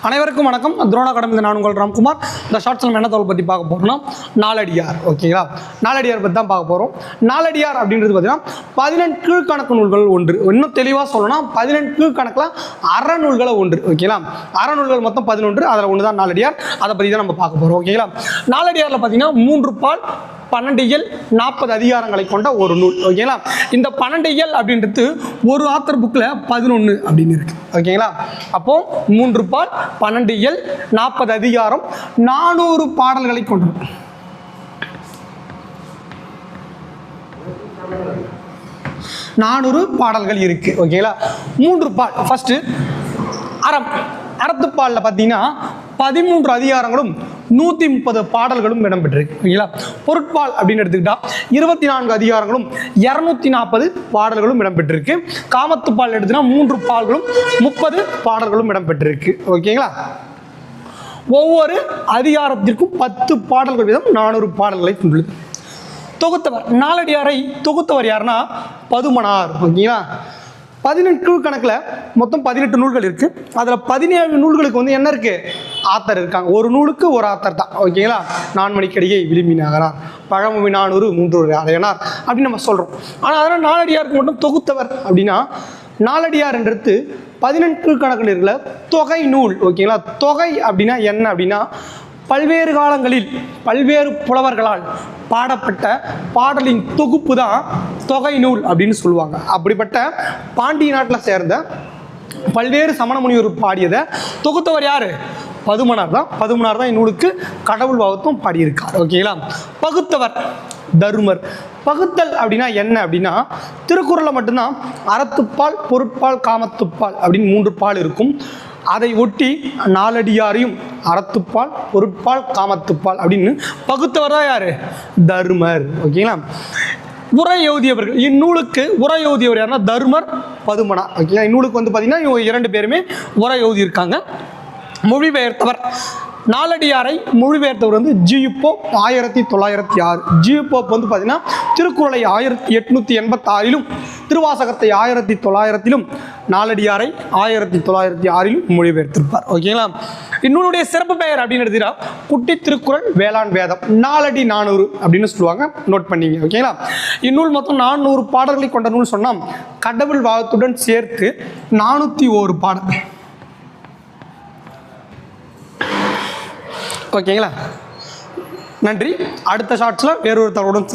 அனைவருக்கும் வணக்கம். துரோணா அகாடமி நான் உங்கள் ராம்குமார். இந்த ஷார்ட்ஸ் நம்ம என்ன தகவல் பற்றி பார்க்க போகிறோம்னா நாலடியார். ஓகேங்களா, நாலடியார் பற்றி தான் பார்க்க போகிறோம். நாலடியார் அப்படின்றது பார்த்தீங்கன்னா 18 கீழ்கணக்கு நூல்கள் ஒன்று. இன்னும் தெளிவாக சொல்லணும்னா 18 கீழ்கணக்கில் அறநூல்களை ஒன்று. ஓகேங்களா, அறநூல்கள் மொத்தம் 11, அதில் ஒன்று தான் நாலடியார். அதை பற்றி தான் நம்ம பார்க்க போகிறோம். ஓகேங்களா, நாலடியாரில் பார்த்தீங்கன்னா 3 பால் 12 இயல் 40 அதிகாரங்களை கொண்ட ஒரு நூல். ஓகேங்களா, இந்த 12 இயல் அப்படின்றது ஒரு ஆத்தர் புக்கில் 11 அப்படின்னு இருக்கு. ஓகேங்களா, அப்போ 3 பால் 12 இயல் 40 அதிகாரம் 400 பாடல்களை கொண்டது. பாடல்கள் இருக்கு. ஓகேங்களா, 3 பால். ஃபர்ஸ்ட் அறத்துப்பாலில் பார்த்தீங்கன்னா 13 அதிகாரங்களும் 130 பாடல்களும் இடம்பெற்றிருக்கு. ஓகேங்களா, பொருட்பால் அப்படின்னு எடுத்துக்கிட்டா 24 அதிகாரங்களும் 240 பாடல்களும் இடம்பெற்றிருக்கு. காமத்துப்பால் எடுத்துனா 3 பால்களும் 30 பாடல்களும் இடம்பெற்றிருக்கு. ஓகேங்களா, ஒவ்வொரு அதிகாரத்திற்கும் 10 பாடல்கள் வீதம் 400 பாடல்களை கொண்டுள்ளது. தொகுத்தவர் நாலடியாரை தொகுத்தவர் யாருன்னா பதுமனார். ஓகேங்களா, 18 கணக்கில் மொத்தம் 18 நூல்கள் இருக்குது. அதில் 17 நூல்களுக்கு வந்து என்ன இருக்குது, ஆத்தர் இருக்காங்க. ஒரு நூலுக்கு ஒரு ஆத்தர் தான். ஓகேங்களா, நான்மணிக்கடிகை விளிம்பி நகரார், பழமொழி 400 3 அடையனார் அப்படின்னு நம்ம சொல்கிறோம். ஆனால் அதனால் நாலடியாருக்கு மட்டும் தொகுத்தவர் அப்படின்னா நாலடியார் என்றது 18 கணக்கில் இருக்கிற தொகை நூல். ஓகேங்களா, தொகை அப்படின்னா என்ன அப்படின்னா பல்வேறு காலங்களில் பல்வேறு புலவர்களால் பாடப்பட்ட பாடலின் தொகுப்பு தான் தொகை நூல் அப்படின்னு சொல்லுவாங்க. அப்படிப்பட்ட பாண்டிய நாட்டில் சேர்ந்த பல்வேறு சமண முனிவர் பாடியதை தொகுத்தவர் யாரு, பதுமனார் தான். பதுமனார் தான் இந்நூலுக்கு கடவுள் பாவத்தும் பாடியிருக்கார். ஓகேங்களா, பகுத்தவர் தருமர். பகுத்தல் அப்படின்னா என்ன அப்படின்னா திருக்குறளில் மட்டும்தான் அறத்துப்பால் பொருட்பால் காமத்துப்பால் அப்படின்னு 3 பால் இருக்கும். அதை ஒட்டி நாலடியாரையும் அறத்துப்பால் பொருட்பால் காமத்துப்பால் அப்படின்னு பகுத்தவர் தான் யாரு, தருமர். ஓகேங்களா, உரை எழுதியவர்கள் இந்நூலுக்கு உரை எழுதியவர் யாருன்னா தருமர் பதுமனார். ஓகேங்களா, இந்நூலுக்கு வந்து பார்த்தீங்கன்னா இவங்க 2 பேருமே உரை எழுதியிருக்காங்க. மொழிபெயர்த்தவர் நாலடியாரை மொழிபெயர்த்தவர் வந்து ஜியுப்போப் 1906. ஜியுப்போப் வந்து பார்த்தீங்கன்னா திருக்குறளை 1886 திருவாசகத்தை 1900 நாலடியாரை 1906 மொழிபெயர்த்திருப்பார். ஓகேங்களா, இந்நூலுடைய சிறப்பு பெயர் அப்படின்னு எடுத்துட்டா குட்டி திருக்குறள் வேளாண் வேதம், நாலடி 400 அப்படின்னு சொல்லுவாங்க. நோட் பண்ணிங்க. ஓகேங்களா, இந்நூல் மொத்தம் 400 பாடல்களை கொண்ட நூல் சொன்னால் கடவுள் வாழ்த்துடன் சேர்த்து 401 பாடல். ஓகேங்களா, நன்றி. அடுத்த ஷார்ட்ஸில் வேறொரு தகவலுடன்